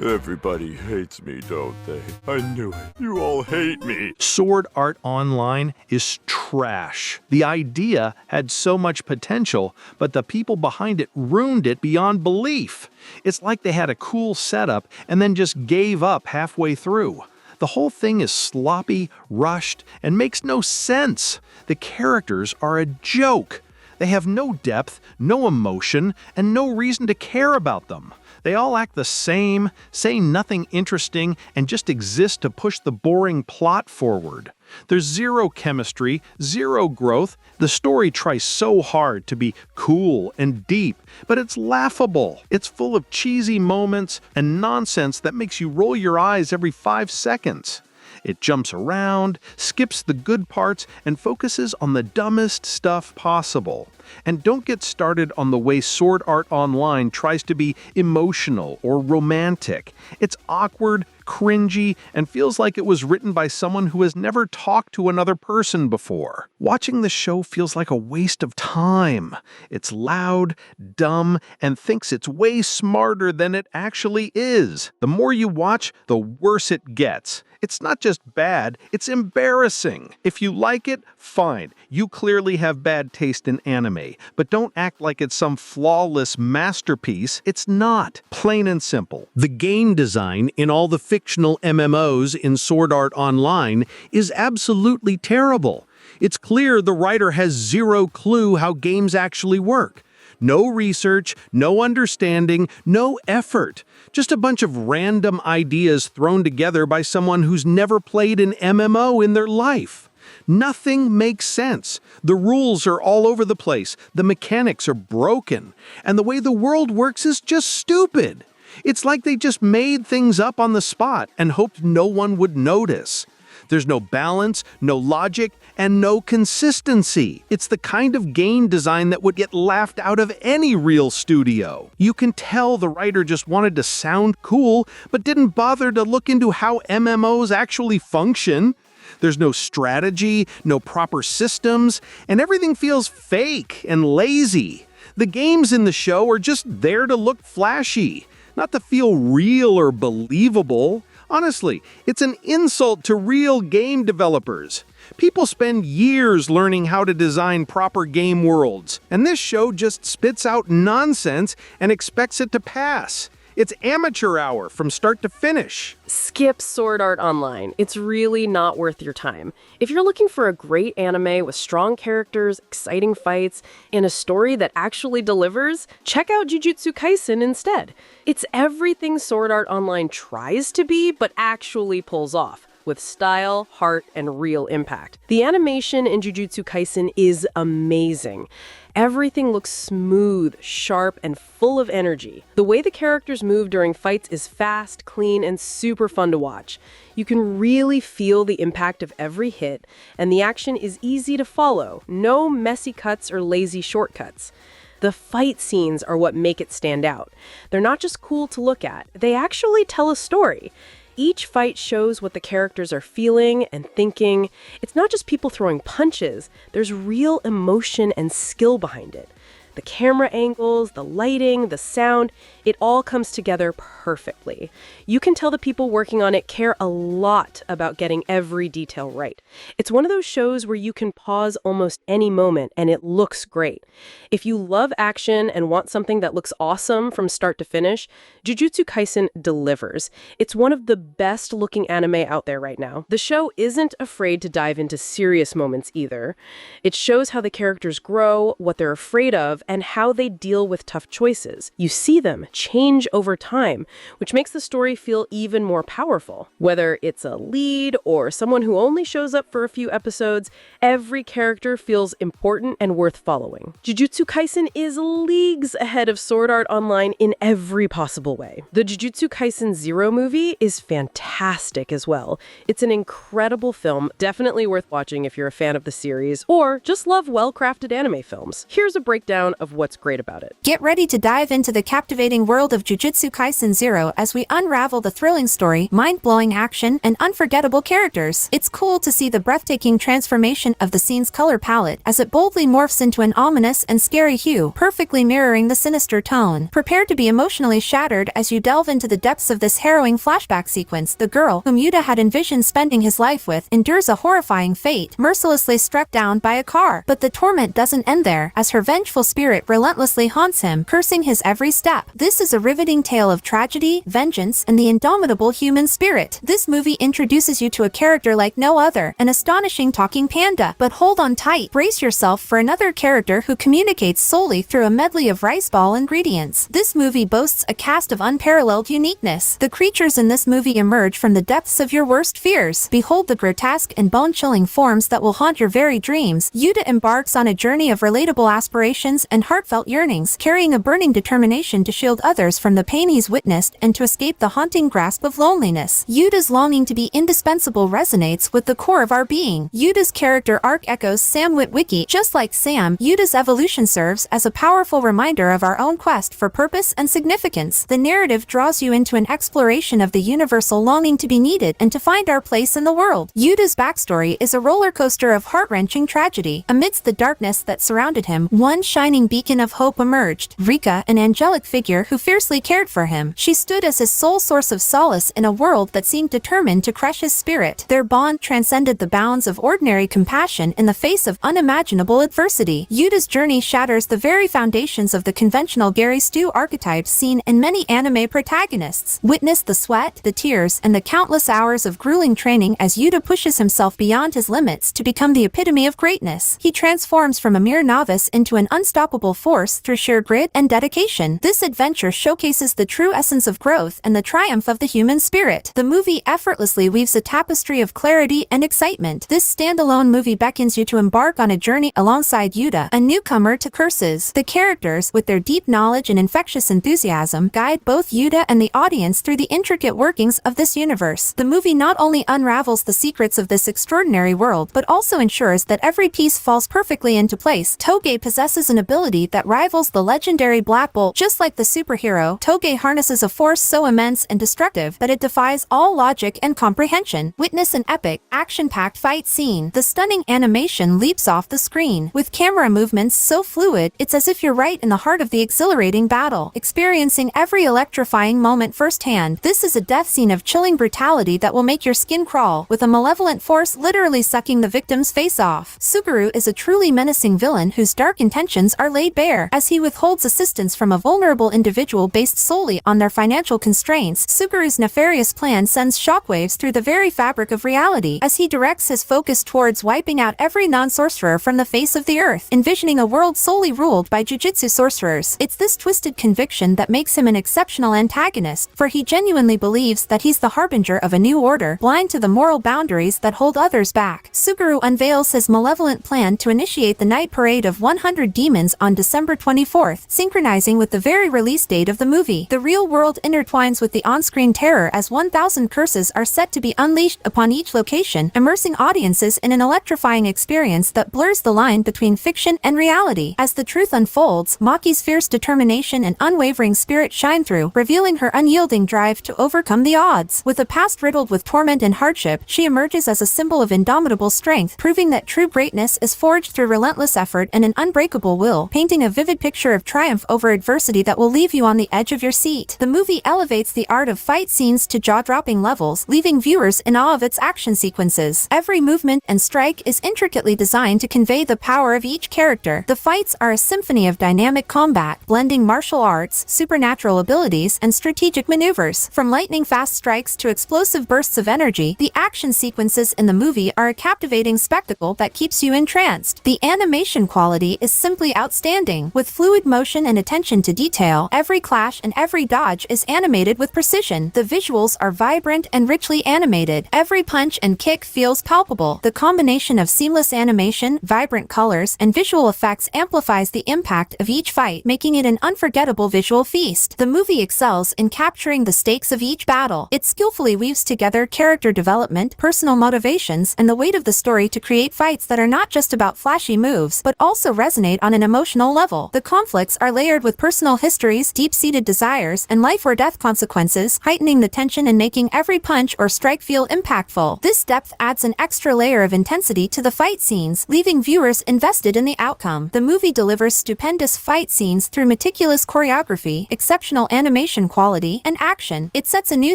Everybody hates me, don't they? I knew it. You all hate me. Sword Art Online is trash. The idea had so much potential, but the people behind it ruined it beyond belief. It's like they had a cool setup and then just gave up halfway through. The whole thing is sloppy, rushed, and makes no sense. The characters are a joke. They have no depth, no emotion, and no reason to care about them. They all act the same, say nothing interesting, and just exist to push the boring plot forward. There's zero chemistry, zero growth. The story tries so hard to be cool and deep, but it's laughable. It's full of cheesy moments and nonsense that makes you roll your eyes every 5 seconds. It jumps around, skips the good parts, and focuses on the dumbest stuff possible. And don't get started on the way Sword Art Online tries to be emotional or romantic. It's awkward, cringy, and feels like it was written by someone who has never talked to another person before. Watching the show feels like a waste of time. It's loud, dumb, and thinks it's way smarter than it actually is. The more you watch, the worse it gets. It's not just bad, it's embarrassing. If you like it, fine. You clearly have bad taste in anime, but don't act like it's some flawless masterpiece. It's not. Plain and simple. The game design in all the fictional MMOs in Sword Art Online is absolutely terrible. It's clear the writer has zero clue how games actually work. No research, no understanding, no effort. Just a bunch of random ideas thrown together by someone who's never played an MMO in their life. Nothing makes sense. The rules are all over the place, the mechanics are broken, and the way the world works is just stupid. It's like they just made things up on the spot and hoped no one would notice. There's no balance, no logic, and no consistency. It's the kind of game design that would get laughed out of any real studio. You can tell the writer just wanted to sound cool, but didn't bother to look into how MMOs actually function. There's no strategy, no proper systems, and everything feels fake and lazy. The games in the show are just there to look flashy, not to feel real or believable. Honestly, it's an insult to real game developers. People spend years learning how to design proper game worlds, and this show just spits out nonsense and expects it to pass. It's amateur hour from start to finish. Skip Sword Art Online. It's really not worth your time. If you're looking for a great anime with strong characters, exciting fights, and a story that actually delivers, check out Jujutsu Kaisen instead. It's everything Sword Art Online tries to be, but actually pulls off, with style, heart, and real impact. The animation in Jujutsu Kaisen is amazing. Everything looks smooth, sharp, and full of energy. The way the characters move during fights is fast, clean, and super fun to watch. You can really feel the impact of every hit, and the action is easy to follow. No messy cuts or lazy shortcuts. The fight scenes are what make it stand out. They're not just cool to look at, they actually tell a story. Each fight shows what the characters are feeling and thinking. It's not just people throwing punches, there's real emotion and skill behind it. The camera angles, the lighting, the sound, it all comes together perfectly. You can tell the people working on it care a lot about getting every detail right. It's one of those shows where you can pause almost any moment and it looks great. If you love action and want something that looks awesome from start to finish, Jujutsu Kaisen delivers. It's one of the best looking anime out there right now. The show isn't afraid to dive into serious moments either. It shows how the characters grow, what they're afraid of, and how they deal with tough choices. You see them change over time, which makes the story feel even more powerful. Whether it's a lead or someone who only shows up for a few episodes, every character feels important and worth following. Jujutsu Kaisen is leagues ahead of Sword Art Online in every possible way. The Jujutsu Kaisen Zero movie is fantastic as well. It's an incredible film, definitely worth watching if you're a fan of the series or just love well-crafted anime films. Here's a breakdown breakdown of what's great about it. Get ready to dive into the captivating world of Jujutsu Kaisen 0 as we unravel the thrilling story, mind-blowing action, and unforgettable characters. It's cool to see the breathtaking transformation of the scene's color palette as it boldly morphs into an ominous and scary hue, perfectly mirroring the sinister tone. Prepare to be emotionally shattered as you delve into the depths of this harrowing flashback sequence. The girl, whom Yuta had envisioned spending his life with, endures a horrifying fate, mercilessly struck down by a car. But the torment doesn't end there, as her vengeful spirit relentlessly haunts him, cursing his every step. This is a riveting tale of tragedy, vengeance, and the indomitable human spirit. This movie introduces you to a character like no other, an astonishing talking panda. But hold on tight, brace yourself for another character who communicates solely through a medley of rice ball ingredients. This movie boasts a cast of unparalleled uniqueness. The creatures in this movie emerge from the depths of your worst fears. Behold the grotesque and bone-chilling forms that will haunt your very dreams. Yuta embarks on a journey of relatable aspirations and heartfelt yearnings, carrying a burning determination to shield others from the pain he's witnessed and to escape the haunting grasp of loneliness. Yuta's longing to be indispensable resonates with the core of our being. Yuta's character arc echoes Sam Witwicky. Just like Sam, Yuta's evolution serves as a powerful reminder of our own quest for purpose and significance. The narrative draws you into an exploration of the universal longing to be needed and to find our place in the world. Yuta's backstory is a roller coaster of heart-wrenching tragedy. Amidst the darkness that surrounded him, one shining beacon of hope emerged. Rika, an angelic figure who fiercely cared for him. She stood as his sole source of solace in a world that seemed determined to crush his spirit. Their bond transcended the bounds of ordinary compassion in the face of unimaginable adversity. Yuta's journey shatters the very foundations of the conventional Gary Stu archetypes seen in many anime protagonists. Witness the sweat, the tears, and the countless hours of grueling training as Yuta pushes himself beyond his limits to become the epitome of greatness. He transforms from a mere novice into an unstoppable force through sheer grit and dedication. This adventure showcases the true essence of growth and the triumph of the human spirit. The movie effortlessly weaves a tapestry of clarity and excitement. This standalone movie beckons you to embark on a journey alongside Yuta, a newcomer to curses. The characters, with their deep knowledge and infectious enthusiasm, guide both Yuta and the audience through the intricate workings of this universe. The movie not only unravels the secrets of this extraordinary world, but also ensures that every piece falls perfectly into place. Toge possesses an ability that rivals the legendary Black Bolt. Just like the superhero, Toge harnesses a force so immense and destructive that it defies all logic and comprehension. Witness an epic, action-packed fight scene. The stunning animation leaps off the screen, with camera movements so fluid, it's as if you're right in the heart of the exhilarating battle, experiencing every electrifying moment firsthand. This is a death scene of chilling brutality that will make your skin crawl, with a malevolent force literally sucking the victim's face off. Suguru is a truly menacing villain whose dark intentions are laid bare. As he withholds assistance from a vulnerable individual based solely on their financial constraints, Suguru's nefarious plan sends shockwaves through the very fabric of reality, as he directs his focus towards wiping out every non-sorcerer from the face of the earth, envisioning a world solely ruled by jujutsu sorcerers. It's this twisted conviction that makes him an exceptional antagonist, for he genuinely believes that he's the harbinger of a new order, blind to the moral boundaries that hold others back. Suguru unveils his malevolent plan to initiate the night parade of 100 demons on December 24th, synchronizing with the very release date of the movie. The real world intertwines with the on-screen terror as 1,000 curses are set to be unleashed upon each location, immersing audiences in an electrifying experience that blurs the line between fiction and reality. As the truth unfolds, Maki's fierce determination and unwavering spirit shine through, revealing her unyielding drive to overcome the odds. With a past riddled with torment and hardship, she emerges as a symbol of indomitable strength, proving that true greatness is forged through relentless effort and an unbreakable will, painting a vivid picture of triumph over adversity that will leave you on the edge of your seat. The movie elevates the art of fight scenes to jaw-dropping levels, leaving viewers in awe of its action sequences. Every movement and strike is intricately designed to convey the power of each character. The fights are a symphony of dynamic combat, blending martial arts, supernatural abilities, and strategic maneuvers. From lightning-fast strikes to explosive bursts of energy, the action sequences in the movie are a captivating spectacle that keeps you entranced. The animation quality is simply outstanding. With fluid motion and attention to detail, every clash and every dodge is animated with precision. The visuals are vibrant and richly animated. Every punch and kick feels palpable. The combination of seamless animation, vibrant colors, and visual effects amplifies the impact of each fight, making it an unforgettable visual feast. The movie excels in capturing the stakes of each battle. It skillfully weaves together character development, personal motivations, and the weight of the story to create fights that are not just about flashy moves, but also resonate on an emotional emotional level. The conflicts are layered with personal histories, deep-seated desires, and life-or-death consequences, heightening the tension and making every punch or strike feel impactful. This depth adds an extra layer of intensity to the fight scenes, leaving viewers invested in the outcome. The movie delivers stupendous fight scenes through meticulous choreography, exceptional animation quality, and action. It sets a new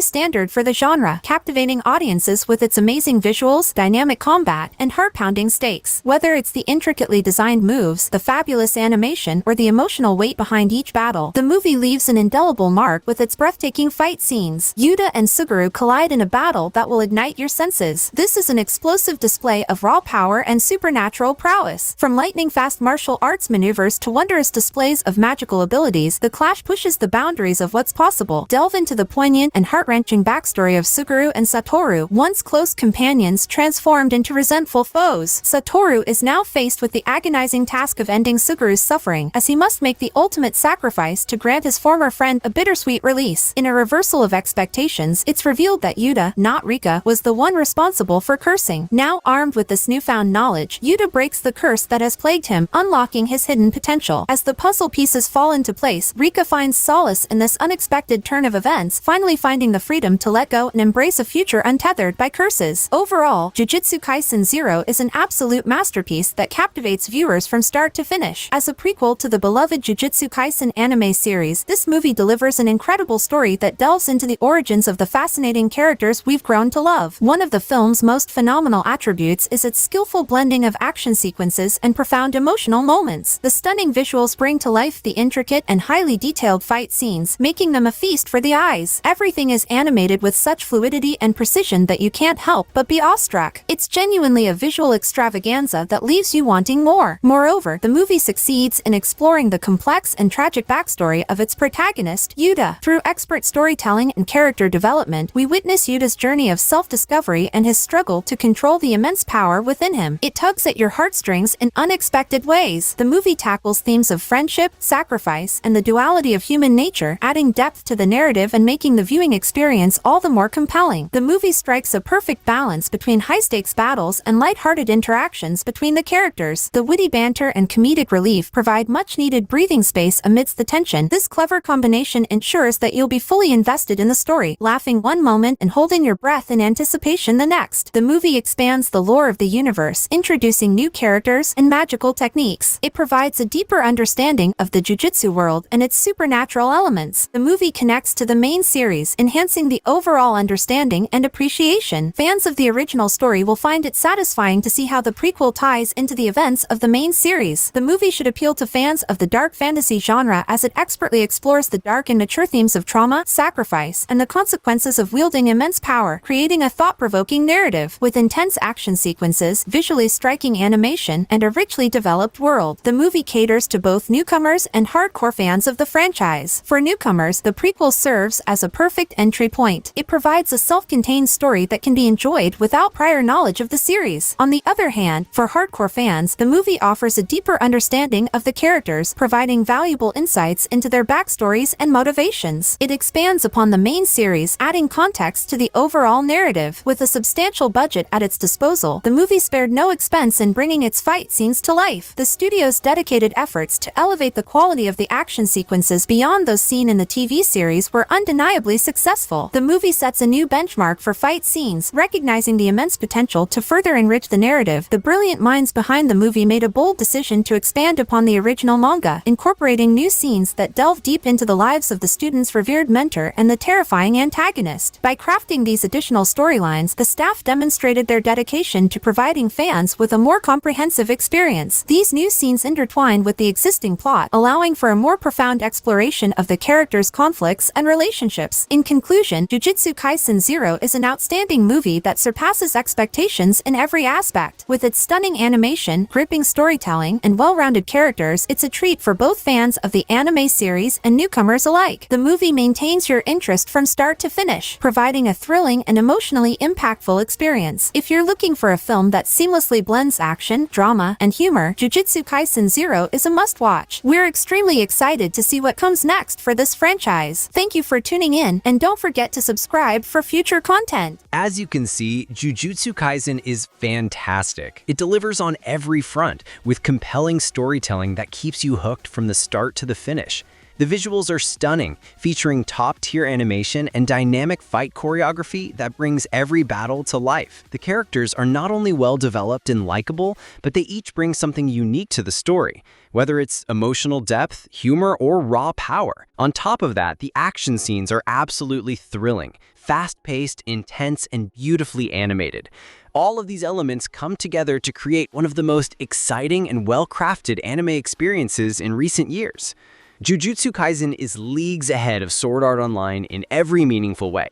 standard for the genre, captivating audiences with its amazing visuals, dynamic combat, and heart-pounding stakes. Whether it's the intricately designed moves, the fabulous animation, or the emotional weight behind each battle, the movie leaves an indelible mark with its breathtaking fight scenes. Yuta and Suguru collide in a battle that will ignite your senses. This is an explosive display of raw power and supernatural prowess. From lightning-fast martial arts maneuvers to wondrous displays of magical abilities, the clash pushes the boundaries of what's possible. Delve into the poignant and heart-wrenching backstory of Suguru and Satoru, once close companions transformed into resentful foes. Satoru is now faced with the agonizing task of ending Suguru's suffering, as he must make the ultimate sacrifice to grant his former friend a bittersweet release. In a reversal of expectations, it's revealed that Yuta, not Rika, was the one responsible for cursing. Now armed with this newfound knowledge, Yuta breaks the curse that has plagued him, unlocking his hidden potential. As the puzzle pieces fall into place, Rika finds solace in this unexpected turn of events, finally finding the freedom to let go and embrace a future untethered by curses. Overall, Jujutsu Kaisen 0 is an absolute masterpiece that captivates viewers from start to finish. As a prequel to the beloved Jujutsu Kaisen anime series, this movie delivers an incredible story that delves into the origins of the fascinating characters we've grown to love. One of the film's most phenomenal attributes is its skillful blending of action sequences and profound emotional moments. The stunning visuals bring to life the intricate and highly detailed fight scenes, making them a feast for the eyes. Everything is animated with such fluidity and precision that you can't help but be awestruck. It's genuinely a visual extravaganza that leaves you wanting more. Moreover, the movie succeeds in exploring the complex and tragic backstory of its protagonist, Yuta. Through expert storytelling and character development, we witness Yuta's journey of self-discovery and his struggle to control the immense power within him. It tugs at your heartstrings in unexpected ways. The movie tackles themes of friendship, sacrifice, and the duality of human nature, adding depth to the narrative and making the viewing experience all the more compelling. The movie strikes a perfect balance between high-stakes battles and light-hearted interactions between the characters. The witty banter and comedic relief provide much-needed breathing space amidst the tension. This clever combination ensures that you'll be fully invested in the story, laughing one moment and holding your breath in anticipation the next. The movie expands the lore of the universe, introducing new characters and magical techniques. It provides a deeper understanding of the Jujutsu world and its supernatural elements. The movie connects to the main series, enhancing the overall understanding and appreciation. Fans of the original story will find it satisfying to see how the prequel ties into the events of the main series. The movie should appeal to fans of the dark fantasy genre as it expertly explores the dark and mature themes of trauma, sacrifice, and the consequences of wielding immense power, creating a thought-provoking narrative. With intense action sequences, visually striking animation, and a richly developed world, the movie caters to both newcomers and hardcore fans of the franchise. For newcomers, the prequel serves as a perfect entry point. It provides a self-contained story that can be enjoyed without prior knowledge of the series. On the other hand, for hardcore fans, the movie offers a deeper understanding of the characters, providing valuable insights into their backstories and motivations. It expands upon the main series, adding context to the overall narrative. With a substantial budget at its disposal, the movie spared no expense in bringing its fight scenes to life. The studio's dedicated efforts to elevate the quality of the action sequences beyond those seen in the TV series were undeniably successful. The movie sets a new benchmark for fight scenes, recognizing the immense potential to further enrich the narrative. The brilliant minds behind the movie made a bold decision to expand upon the original manga, incorporating new scenes that delve deep into the lives of the student's revered mentor and the terrifying antagonist. By crafting these additional storylines, the staff demonstrated their dedication to providing fans with a more comprehensive experience. These new scenes intertwine with the existing plot, allowing for a more profound exploration of the characters' conflicts and relationships. In conclusion, Jujutsu Kaisen 0 is an outstanding movie that surpasses expectations in every aspect. With its stunning animation, gripping storytelling, and well-rounded characters, it's a treat for both fans of the anime series and newcomers alike. The movie maintains your interest from start to finish, providing a thrilling and emotionally impactful experience. If you're looking for a film that seamlessly blends action, drama, and humor, Jujutsu Kaisen 0 is a must-watch. We're extremely excited to see what comes next for this franchise. Thank you for tuning in, and don't forget to subscribe for future content. As you can see, Jujutsu Kaisen is fantastic. It delivers on every front, with compelling story storytelling that keeps you hooked from the start to the finish. The visuals are stunning, featuring top-tier animation and dynamic fight choreography that brings every battle to life. The characters are not only well-developed and likable, but they each bring something unique to the story, whether it's emotional depth, humor, or raw power. On top of that, the action scenes are absolutely thrilling, fast-paced, intense, and beautifully animated. All of these elements come together to create one of the most exciting and well-crafted anime experiences in recent years. Jujutsu Kaisen is leagues ahead of Sword Art Online in every meaningful way.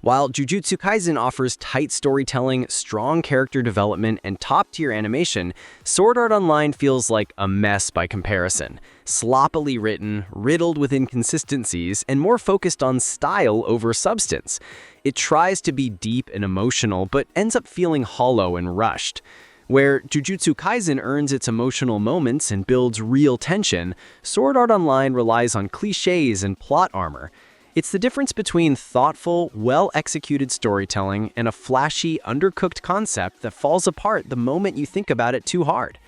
While Jujutsu Kaisen offers tight storytelling, strong character development, and top-tier animation, Sword Art Online feels like a mess by comparison. Sloppily written, riddled with inconsistencies, and more focused on style over substance. It tries to be deep and emotional, but ends up feeling hollow and rushed. Where Jujutsu Kaisen earns its emotional moments and builds real tension, Sword Art Online relies on cliches and plot armor. It's the difference between thoughtful, well-executed storytelling and a flashy, undercooked concept that falls apart the moment you think about it too hard.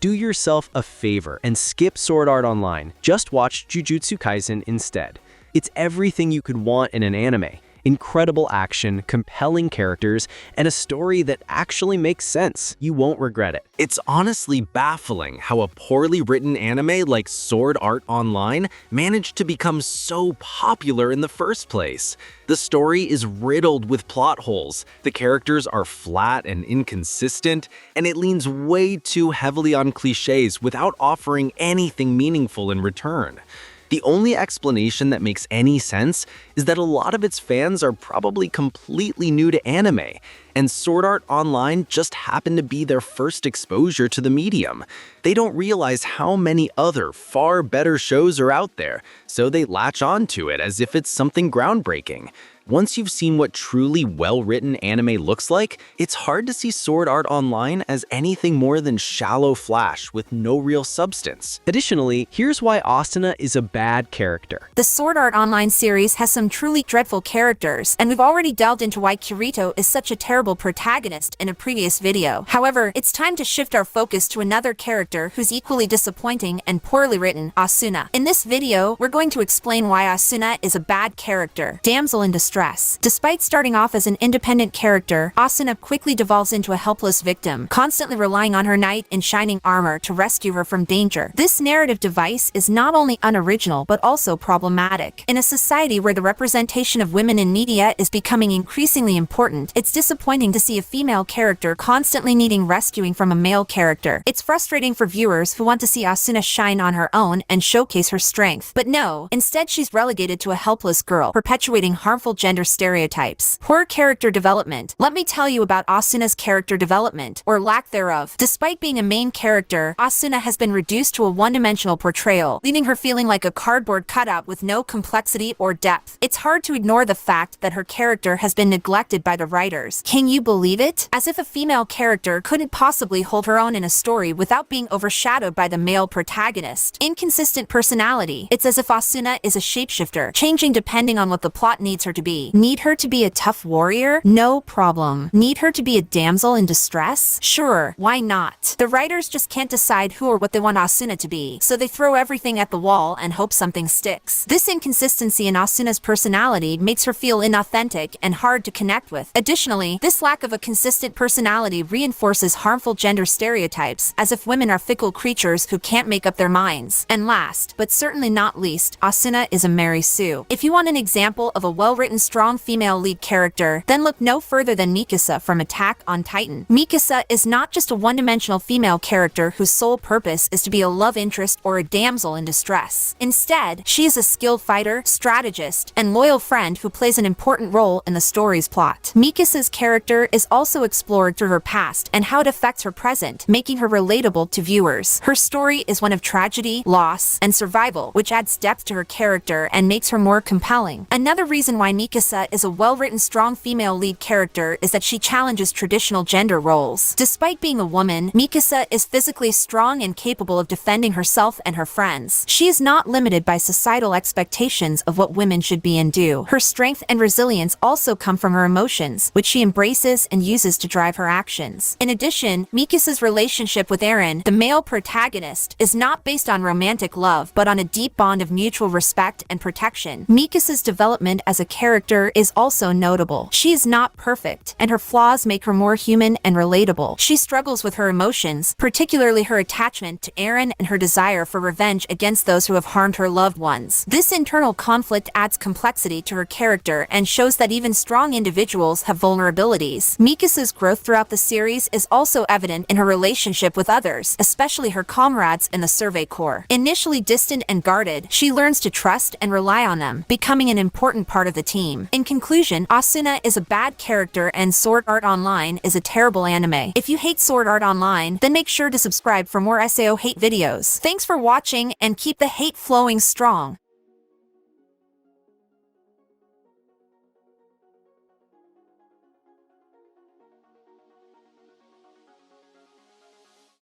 Do yourself a favor and skip Sword Art Online. Just watch Jujutsu Kaisen instead. It's everything you could want in an anime. Incredible action, compelling characters, and a story that actually makes sense. You won't regret it. It's honestly baffling how a poorly written anime like Sword Art Online managed to become so popular in the first place. The story is riddled with plot holes, the characters are flat and inconsistent, and it leans way too heavily on cliches without offering anything meaningful in return. The only explanation that makes any sense is that a lot of its fans are probably completely new to anime, and Sword Art Online just happened to be their first exposure to the medium. They don't realize how many other, far better shows are out there, so they latch onto it as if it's something groundbreaking. Once you've seen what truly well-written anime looks like, it's hard to see Sword Art Online as anything more than shallow flash with no real substance. Additionally, here's why Asuna is a bad character. The Sword Art Online series has some truly dreadful characters, and we've already delved into why Kirito is such a terrible protagonist in a previous video. However, it's time to shift our focus to another character who's equally disappointing and poorly written, Asuna. In this video, we're going to explain why Asuna is a bad character, damsel in distress. Despite starting off as an independent character, Asuna quickly devolves into a helpless victim, constantly relying on her knight in shining armor to rescue her from danger. This narrative device is not only unoriginal but also problematic. In a society where the representation of women in media is becoming increasingly important, it's disappointing to see a female character constantly needing rescuing from a male character. It's frustrating for viewers who want to see Asuna shine on her own and showcase her strength. But no, instead she's relegated to a helpless girl, perpetuating harmful gender stereotypes. Poor character development. Let me tell you about Asuna's character development, or lack thereof. Despite being a main character, Asuna has been reduced to a one-dimensional portrayal, leaving her feeling like a cardboard cutout with no complexity or depth. It's hard to ignore the fact that her character has been neglected by the writers. Can you believe it? As if a female character couldn't possibly hold her own in a story without being overshadowed by the male protagonist. Inconsistent personality. It's as if Asuna is a shapeshifter, changing depending on what the plot needs her to be. Need her to be a tough warrior? No problem. Need her to be a damsel in distress? Sure, why not? The writers just can't decide who or what they want Asuna to be, so they throw everything at the wall and hope something sticks. This inconsistency in Asuna's personality makes her feel inauthentic and hard to connect with. Additionally, this lack of a consistent personality reinforces harmful gender stereotypes, as if women are fickle creatures who can't make up their minds. And last, but certainly not least, Asuna is a Mary Sue. If you want an example of a well-written strong female lead character, then look no further than Mikasa from Attack on Titan. Mikasa is not just a one-dimensional female character whose sole purpose is to be a love interest or a damsel in distress. Instead, she is a skilled fighter, strategist, and loyal friend who plays an important role in the story's plot. Mikasa's character is also explored through her past and how it affects her present, making her relatable to viewers. Her story is one of tragedy, loss, and survival, which adds depth to her character and makes her more compelling. Another reason why Mikasa Mikasa is a well-written strong female lead character is that she challenges traditional gender roles. Despite being a woman, Mikasa is physically strong and capable of defending herself and her friends. She is not limited by societal expectations of what women should be and do. Her strength and resilience also come from her emotions, which she embraces and uses to drive her actions. In addition, Mikasa's relationship with Eren, the male protagonist, is not based on romantic love, but on a deep bond of mutual respect and protection. Mikasa's development as a character is also notable. She is not perfect, and her flaws make her more human and relatable. She struggles with her emotions, particularly her attachment to Eren and her desire for revenge against those who have harmed her loved ones. This internal conflict adds complexity to her character and shows that even strong individuals have vulnerabilities. Mikasa's growth throughout the series is also evident in her relationship with others, especially her comrades in the Survey Corps. Initially distant and guarded, she learns to trust and rely on them, becoming an important part of the team. In conclusion, Asuna is a bad character and Sword Art Online is a terrible anime. If you hate Sword Art Online, then make sure to subscribe for more SAO hate videos. Thanks for watching and keep the hate flowing strong.